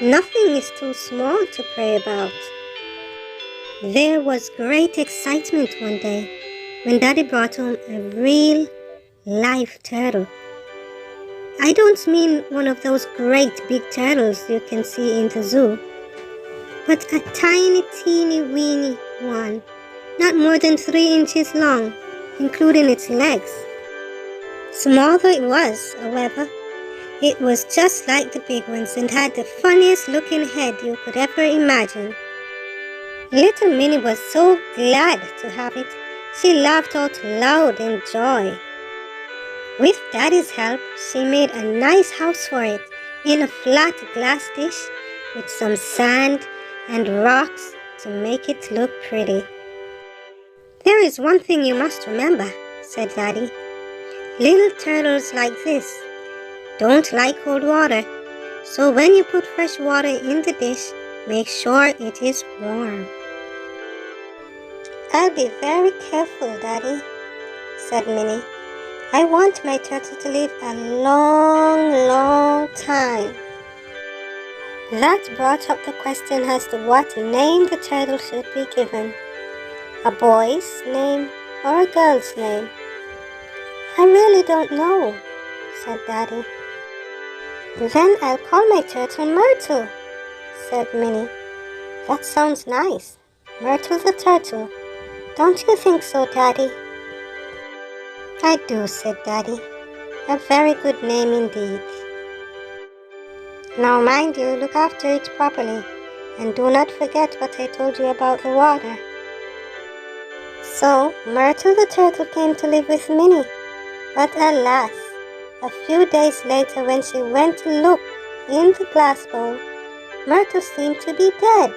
Nothing is too small to pray about. There was great excitement one day when Daddy brought home a real live turtle. I don't mean one of those great big turtles you can see in the zoo, but a tiny teeny weeny one, not more than 3 inches long, including its legs. Small though it was, however, it was just like the big ones and had the funniest looking head you could ever imagine. Little Minnie was so glad to have it, she laughed out loud in joy. With Daddy's help, she made a nice house for it in a flat glass dish with some sand and rocks to make it look pretty. "There is one thing you must remember," said Daddy. "Little turtles like this don't like cold water, so when you put fresh water in the dish, make sure it is warm." "I'll be very careful, Daddy," said Minnie. "I want my turtle to live a long, long time." That brought up the question as to what name the turtle should be given. A boy's name or a girl's name? "I really don't know," said Daddy. "Then I'll call my turtle Myrtle," said Minnie. "That sounds nice. Myrtle the turtle. Don't you think so, Daddy?" "I do," said Daddy. "A very good name indeed. Now mind you, look after it properly, and do not forget what I told you about the water." So Myrtle the turtle came to live with Minnie. But alas, a few days later when she went to look in the glass bowl, Myrtle seemed to be dead.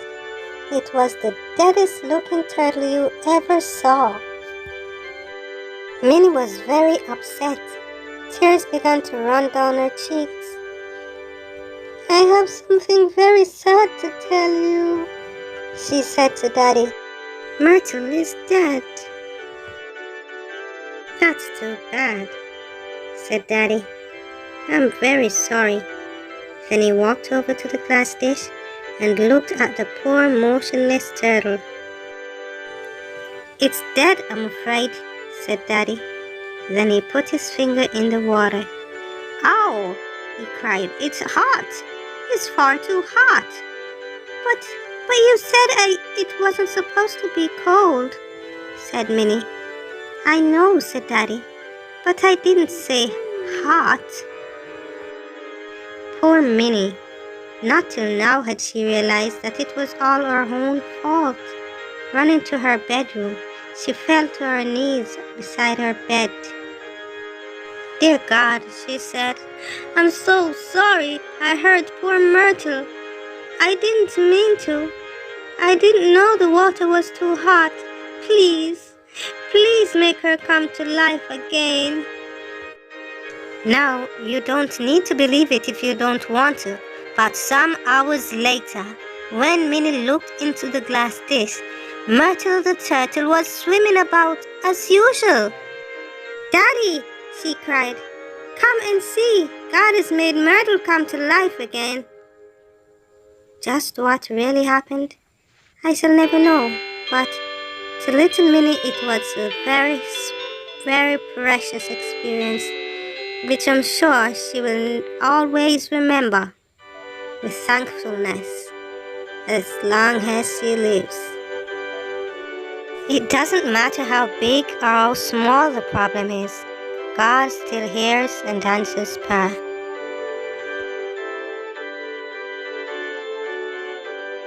It was the deadest looking turtle you ever saw. Minnie was very upset. Tears began to run down her cheeks. "I have something very sad to tell you," she said to Daddy. "Myrtle is dead." "That's too bad," said Daddy. "I'm very sorry." Then he walked over to the glass dish and looked at the poor motionless turtle. "It's dead, I'm afraid," said Daddy. Then he put his finger in the water. "Ow!" he cried. "It's hot! It's far too hot!" But you said it wasn't supposed to be cold," said Minnie. "I know," said Daddy, "but I didn't say hot." Poor Minnie. Not till now had she realized that it was all her own fault. Running to her bedroom, she fell to her knees beside her bed. "Dear God," she said, "I'm so sorry I hurt poor Myrtle. I didn't mean to. I didn't know the water was too hot. Please, please make her come to life again." Now, you don't need to believe it if you don't want to, but some hours later, when Minnie looked into the glass dish, Myrtle the turtle was swimming about as usual. "Daddy," she cried, "come and see. God has made Myrtle come to life again." Just what really happened, I shall never know, but to little Minnie it was a very, very precious experience, which I'm sure she will always remember with thankfulness as long as she lives. It doesn't matter how big or how small the problem is, God still hears and answers prayer.